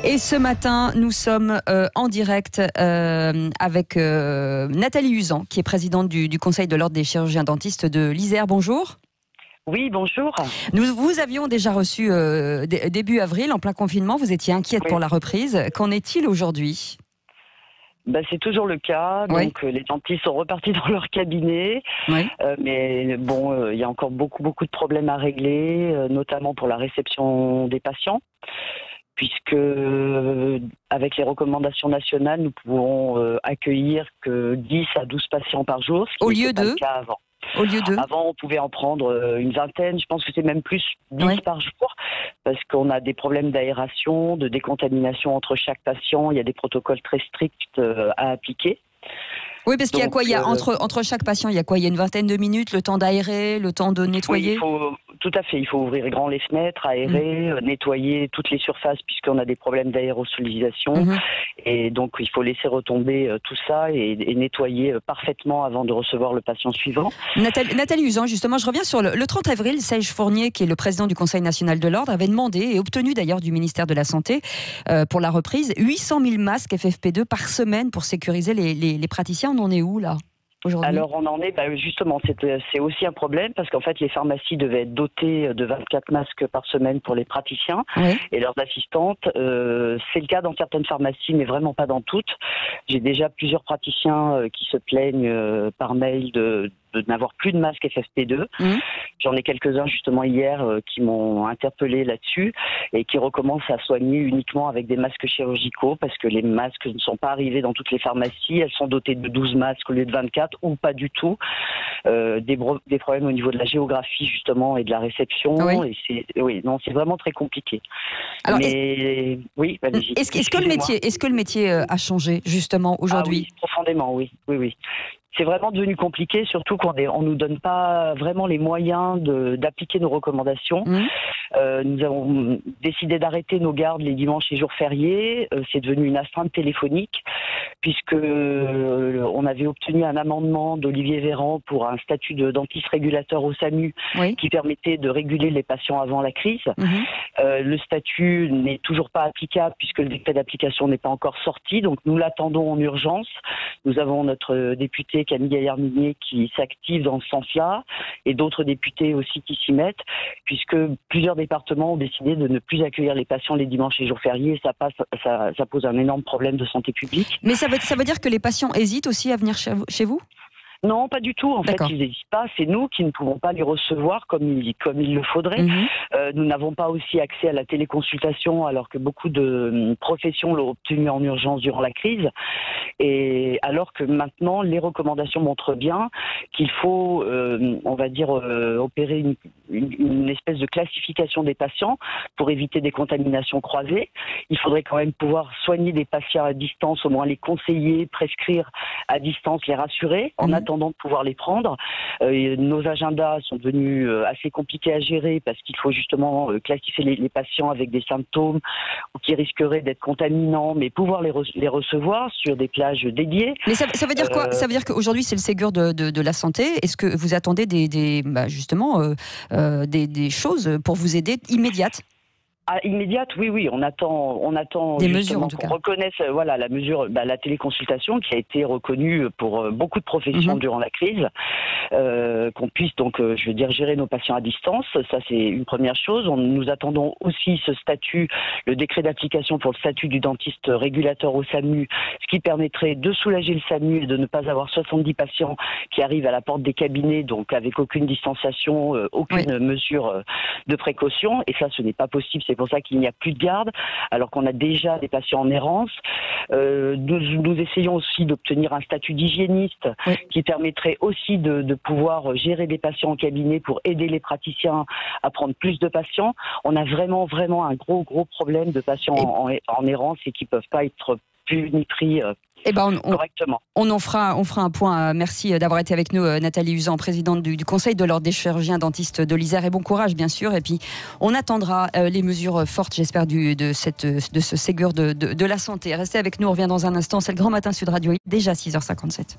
Et ce matin, nous sommes en direct avec Nathalie Usan, qui est présidente du Conseil de l'Ordre des chirurgiens dentistes de l'Isère. Bonjour. Oui, bonjour. Nous vous avions déjà reçu début avril, en plein confinement. Vous étiez inquiète pour la reprise. Qu'en est-il aujourd'hui ? C'est toujours le cas. Donc, les dentistes sont repartis dans leur cabinet. Oui. Mais bon, il y a encore beaucoup de problèmes à régler, notamment pour la réception des patients. Puisque avec les recommandations nationales, nous pouvons accueillir que 10 à 12 patients par jour, ce qui n'était pas le cas avant. Au lieu de Avant, on pouvait en prendre une vingtaine, je pense que c'est même plus 10 par jour, parce qu'on a des problèmes d'aération, de décontamination entre chaque patient, il y a des protocoles très stricts à appliquer. Oui, parce qu'il y a quoi, entre chaque patient, il y a quoi ? Il y a une vingtaine de minutes, le temps d'aérer, le temps de nettoyer ? Tout à fait, il faut ouvrir grand les fenêtres, aérer, nettoyer toutes les surfaces puisqu'on a des problèmes d'aérosolisation. Et donc, il faut laisser retomber tout ça et nettoyer parfaitement avant de recevoir le patient suivant. Nathalie Usan, justement, je reviens sur le 30 avril, Serge Fournier, qui est le président du Conseil national de l'Ordre, avait demandé et obtenu d'ailleurs du ministère de la Santé pour la reprise 800 000 masques FFP2 par semaine pour sécuriser les praticiens. On en est où là ? Alors on en est, justement, c'est aussi un problème parce qu'en fait les pharmacies devaient être dotées de 24 masques par semaine pour les praticiens et leurs assistantes. C'est le cas dans certaines pharmacies, mais vraiment pas dans toutes. J'ai déjà plusieurs praticiens qui se plaignent par mail de n'avoir plus de masque FFP2. J'en ai quelques-uns justement hier qui m'ont interpellé là-dessus et qui recommencent à soigner uniquement avec des masques chirurgicaux parce que les masques ne sont pas arrivés dans toutes les pharmacies. Elles sont dotées de 12 masques au lieu de 24 ou pas du tout. Des problèmes au niveau de la géographie justement et de la réception. Et c'est vraiment très compliqué. Alors, est-ce que le métier a changé justement aujourd'hui ? Oui, profondément, oui. C'est vraiment devenu compliqué, surtout qu'on ne nous donne pas vraiment les moyens d'appliquer nos recommandations. Nous avons décidé d'arrêter nos gardes les dimanches et jours fériés. C'est devenu une astreinte téléphonique, puisque on avait obtenu un amendement d'Olivier Véran pour un statut de dentiste régulateur au SAMU qui permettait de réguler les patients avant la crise. Le statut n'est toujours pas applicable puisque le décret d'application n'est pas encore sorti, donc nous l'attendons en urgence. Nous avons notre député Camille Gaillard-Minier qui s'active dans ce sens-là et d'autres députés aussi qui s'y mettent, puisque plusieurs départements ont décidé de ne plus accueillir les patients les dimanches et jours fériés. Ça pose un énorme problème de santé publique. Mais ça veut dire que les patients hésitent aussi à venir chez vous ? Non, pas du tout. En fait, ils n'hésitent pas. C'est nous qui ne pouvons pas les recevoir comme il le faudrait. Nous n'avons pas aussi accès à la téléconsultation alors que beaucoup de professions l'ont obtenu en urgence durant la crise. Et alors que maintenant, les recommandations montrent bien qu'il faut, opérer une espèce de classification des patients pour éviter des contaminations croisées. Il faudrait quand même pouvoir soigner des patients à distance, au moins les conseiller, prescrire à distance, les rassurer en attendant de pouvoir les prendre. Nos agendas sont devenus assez compliqués à gérer parce qu'il faut justement classifier les patients avec des symptômes ou qui risqueraient d'être contaminants, mais pouvoir les recevoir sur des plages dédiées. Mais ça veut dire quoi ? Ça veut dire qu'aujourd'hui c'est le Ségur de la santé. Est-ce que vous attendez des choses pour vous aider immédiates ? Immédiate, oui, on attend des mesures en tout cas. Qu'on reconnaisse la mesure, la téléconsultation qui a été reconnue pour beaucoup de professions durant la crise, qu'on puisse donc, gérer nos patients à distance. Ça, c'est une première chose. Nous attendons aussi ce statut, le décret d'application pour le statut du dentiste régulateur au SAMU, ce qui permettrait de soulager le SAMU et de ne pas avoir 70 patients qui arrivent à la porte des cabinets, donc avec aucune distanciation, aucune mesure de précaution. Et ça, ce n'est pas possible. C'est pour ça qu'il n'y a plus de garde, alors qu'on a déjà des patients en errance. Nous essayons aussi d'obtenir un statut d'hygiéniste qui permettrait aussi de pouvoir gérer des patients en cabinet pour aider les praticiens à prendre plus de patients. On a vraiment un gros problème de patients en errance et qui ne peuvent pas être pris correctement. On fera un point. Merci d'avoir été avec nous, Nathalie Usan, présidente du Conseil de l'Ordre des chirurgiens dentistes de l'Isère. Et bon courage, bien sûr. Et puis, on attendra les mesures fortes, j'espère, de ce Ségur de la santé. Restez avec nous, on revient dans un instant. C'est le Grand Matin Sud Radio, déjà 6h57.